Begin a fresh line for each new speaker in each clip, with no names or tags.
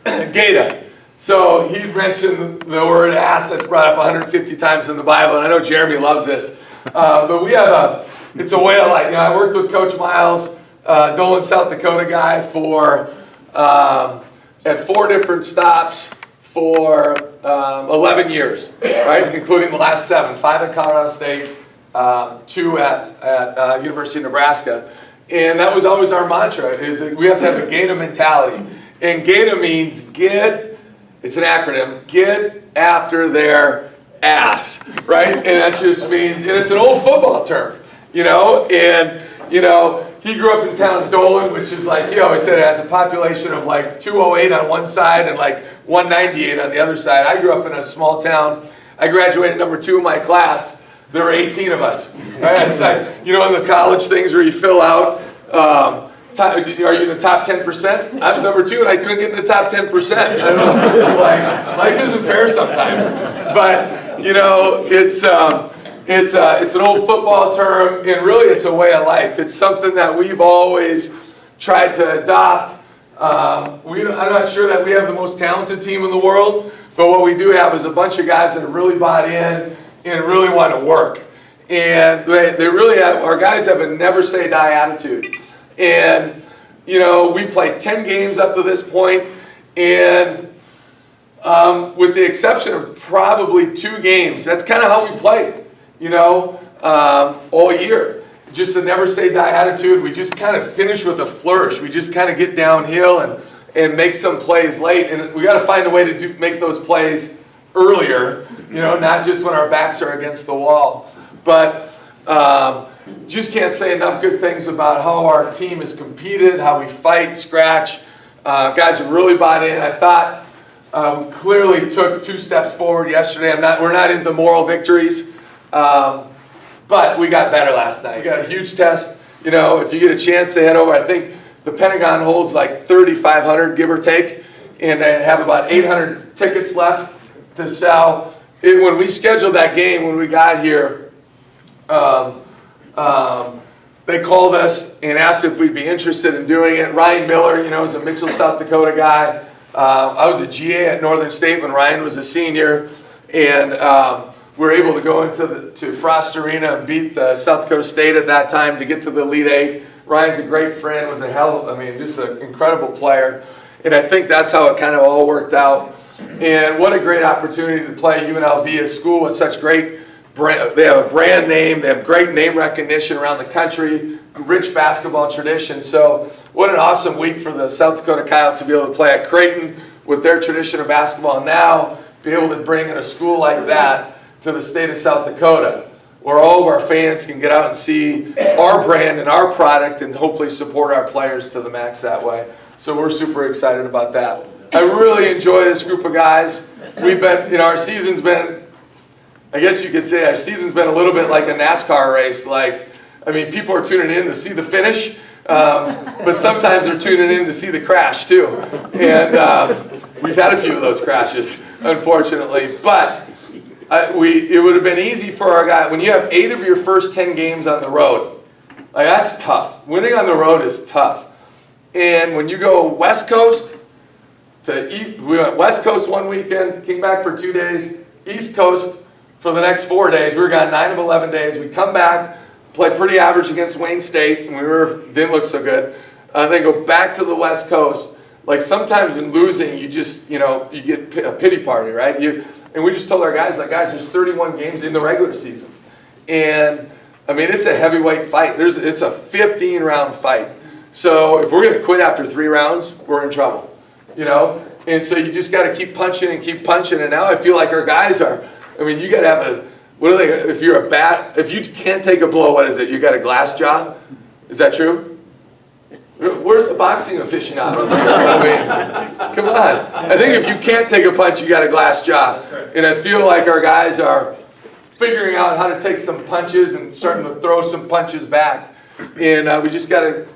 Gata. So he mentioned the word ass that's brought up 150 times in the Bible, and I know Jeremy loves this. But we have it's a way of life. You know, I worked with Coach Miles, Dolan, South Dakota guy for, at 4 different stops for 11 years, right? Including the last 7, 5 at Colorado State, 2 at University of Nebraska. And that was always our mantra, is that we have to have a Gata mentality. And Gata means it's an acronym, get after their ass, right? And that just means, and it's an old football term, you know? And, you know, he grew up in town Dolan, which is like, he always said it has a population of like 208 on one side and like 198 on the other side. I grew up in a small town. I graduated number 2 in my class. There were 18 of us, right? It's like, you know, in the college things where you fill out, are you in the top 10%? I was number 2 and I couldn't get in the top 10%. I don't know, like, life isn't fair sometimes. But, you know, it's an old football term, and really it's a way of life. It's something that we've always tried to adopt. I'm not sure that we have the most talented team in the world, but what we do have is a bunch of guys that have really bought in and really want to work. And they really have, our guys have a never say die attitude. And, you know, we played 10 games up to this point, and with the exception of probably 2 games, that's kind of how we played, you know, all year. Just a never say die attitude. We just kind of finish with a flourish. We just kind of get downhill and make some plays late. And we got to find a way to make those plays earlier, you know, not just when our backs are against the wall. But just can't say enough good things about how our team has competed, how we fight, scratch. Guys have really bought in. I thought we clearly took 2 steps forward yesterday. We're not into moral victories, but we got better last night. We got a huge test. You know, if you get a chance to head over, I think the Pentagon holds like 3,500, give or take, and they have about 800 tickets left to sell. When we scheduled that game, when we got here, they called us and asked if we'd be interested in doing it. Ryan Miller, you know, is a Mitchell, South Dakota guy. I was a GA at Northern State when Ryan was a senior, and we were able to go into Frost Arena and beat South Dakota State at that time to get to the Elite 8. Ryan's a great friend, was just an incredible player. And I think that's how it kind of all worked out. And what a great opportunity to play UNLV, a school with such great brand. They have a brand name, they have great name recognition around the country, rich basketball tradition. So what an awesome week for the South Dakota Coyotes to be able to play at Creighton with their tradition of basketball, and now be able to bring in a school like that to the state of South Dakota, where all of our fans can get out and see our brand and our product and hopefully support our players to the max that way. So we're super excited about that. I really enjoy this group of guys. We've been, you know, our season's been, I guess you could say our season's been a little bit like a NASCAR race. Like, I mean, people are tuning in to see the finish, but sometimes they're tuning in to see the crash too. And we've had a few of those crashes, unfortunately. But it would have been easy for our guy. When you have 8 of your first 10 games on the road, like, that's tough. Winning on the road is tough. And when you go West Coast to East, we went West Coast one weekend, came back for 2 days, East Coast for the next 4 days. We were gone 9 of 11 days. We come back, play pretty average against Wayne State, and didn't look so good. Then go back to the West Coast. Like, sometimes in losing, you just, you know, you get a pity party, right? And we just told our guys, like, guys, there's 31 games in the regular season. And, I mean, it's a heavyweight fight. It's a 15-round fight. So if we're going to quit after 3 rounds, we're in trouble, you know? And so you just got to keep punching and keep punching. And now I feel like our guys are, I mean, you got to have if you can't take a blow, what is it? You got a glass jaw? Is that true? Where's the boxing aficionados here? I mean, come on. I think if you can't take a punch, you got a glass jaw. And I feel like our guys are figuring out how to take some punches and starting to throw some punches back. And we just got to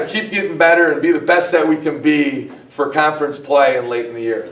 keep getting better and be the best that we can be for conference play and late in the year.